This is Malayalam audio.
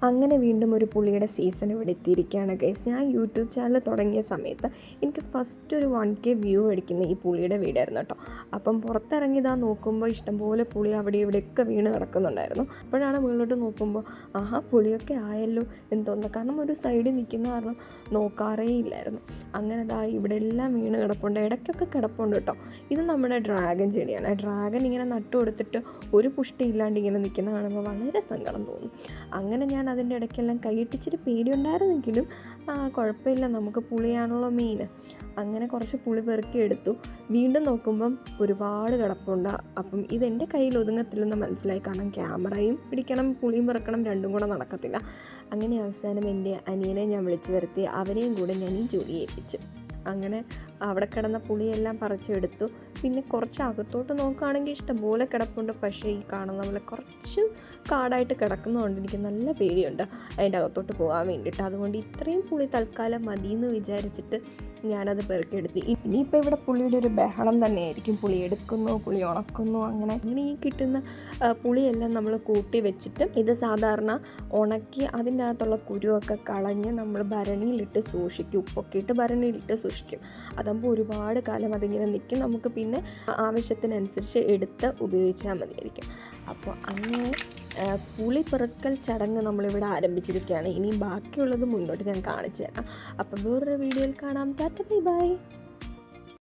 അങ്ങനെ വീണ്ടും ഒരു പുളിയുടെ സീസൺ ഇവിടെ എത്തിയിരിക്കുകയാണ് ഗൈസ്. ഞാൻ യൂട്യൂബ് ചാനൽ തുടങ്ങിയ സമയത്ത് എനിക്ക് ഫസ്റ്റ് ഒരു 1K വ്യൂ അടിക്കുന്ന ഈ പുളിയുടെ വീടായിരുന്നു കേട്ടോ. അപ്പം പുറത്തിറങ്ങിയതാ നോക്കുമ്പോൾ ഇഷ്ടംപോലെ പുളി അവിടെ ഇവിടെയൊക്കെ വീണ് കിടക്കുന്നുണ്ടായിരുന്നു. അപ്പോഴാണ് മുകളിലോട്ട് നോക്കുമ്പോൾ ആഹാ പുളിയൊക്കെ ആയല്ലോ എന്ന് തോന്നുന്നത്. കാരണം ഒരു സൈഡിൽ നിൽക്കുന്ന കാരണം നോക്കാറേ ഇല്ലായിരുന്നു. അങ്ങനെ ഇവിടെ എല്ലാം വീണ് കിടപ്പുണ്ട്, ഇടയ്ക്കൊക്കെ കിടപ്പുണ്ട് കേട്ടോ. ഇത് നമ്മുടെ ഡ്രാഗൺ ചെടിയാണ്. ഡ്രാഗൺ ഇങ്ങനെ നട്ടു കൊടുത്തിട്ട് ഒരു പുഷ്ടി ഇല്ലാണ്ട് ഇങ്ങനെ നിൽക്കുന്ന കാണുമ്പോൾ വളരെ സങ്കടം തോന്നും. അങ്ങനെ ഞാൻ അതിൻ്റെ ഇടയ്ക്കെല്ലാം കൈയിട്ടിച്ചിട്ട് പേടിയുണ്ടായിരുന്നെങ്കിലും കുഴപ്പമില്ല, നമുക്ക് പുളിയാണല്ലോ മെയിൻ. അങ്ങനെ കുറച്ച് പുളി പെറുക്കി എടുത്തു. വീണ്ടും നോക്കുമ്പം ഒരുപാട് കിടപ്പുണ്ട്. അപ്പം ഇതെൻ്റെ കയ്യിൽ ഒതുങ്ങത്തില്ലെന്ന് മനസ്സിലായി. കാരണം ക്യാമറയും പിടിക്കണം പുളിയും പെറുക്കണം, രണ്ടും കൂടെ നടക്കത്തില്ല. അങ്ങനെ അവസാനം എൻ്റെ അനിയനെ ഞാൻ വിളിച്ചു വരുത്തി, അവരെയും കൂടെ ഞാൻ ഈ ജോലി ഏൽപ്പിച്ചു. അങ്ങനെ അവിടെ കിടന്ന പുളിയെല്ലാം പറിച്ചെടുത്തു. പിന്നെ കുറച്ച് അകത്തോട്ട് നോക്കുകയാണെങ്കിൽ ഇഷ്ടംപോലെ കിടപ്പുണ്ട്. പക്ഷേ ഈ കാണുന്ന പോലെ കുറച്ച് കാടായിട്ട് കിടക്കുന്നതുകൊണ്ട് എനിക്ക് നല്ല പേടിയുണ്ട് അതിൻ്റെ അകത്തോട്ട് പോകാൻ വേണ്ടിയിട്ട്. അതുകൊണ്ട് ഇത്രയും പുളി തൽക്കാലം മതിയെന്ന് വിചാരിച്ചിട്ട് ഞാനത് പെറുക്കിയെടുത്തു. ഇനിയിപ്പോൾ ഇവിടെ പുളിയുടെ ഒരു ബഹളം തന്നെയായിരിക്കും. പുളി എടുക്കുന്നു, പുളി ഉണക്കുന്നു, അങ്ങനെ ഈ കിട്ടുന്ന പുളിയെല്ലാം നമ്മൾ കൂട്ടി വെച്ചിട്ട് ഇത് സാധാരണ ഉണക്കി അതിൻ്റെ അകത്തുള്ള കുരുവൊക്കെ കളഞ്ഞ് നമ്മൾ ഭരണിയിലിട്ട് സൂക്ഷിക്കും. ഉപ്പൊക്കെ ഇട്ട് ഭരണിയിലിട്ട് സൂക്ഷിക്കും. അതാകുമ്പോൾ ഒരുപാട് കാലം അതിങ്ങനെ നിൽക്കും. നമുക്ക് പിന്നെ ആവശ്യത്തിനനുസരിച്ച് എടുത്ത് ഉപയോഗിച്ചാൽ മതിയായിരിക്കും. അപ്പോൾ അങ്ങനെ പുളി പെറുക്കൽ ചടങ്ങ് നമ്മളിവിടെ ആരംഭിച്ചിരിക്കുകയാണ്. ഇനി ബാക്കിയുള്ളത് മുന്നോട്ട് ഞാൻ കാണിച്ചു തരാം. അപ്പം വേറൊരു വീഡിയോയിൽ കാണാം. Tata bye bye.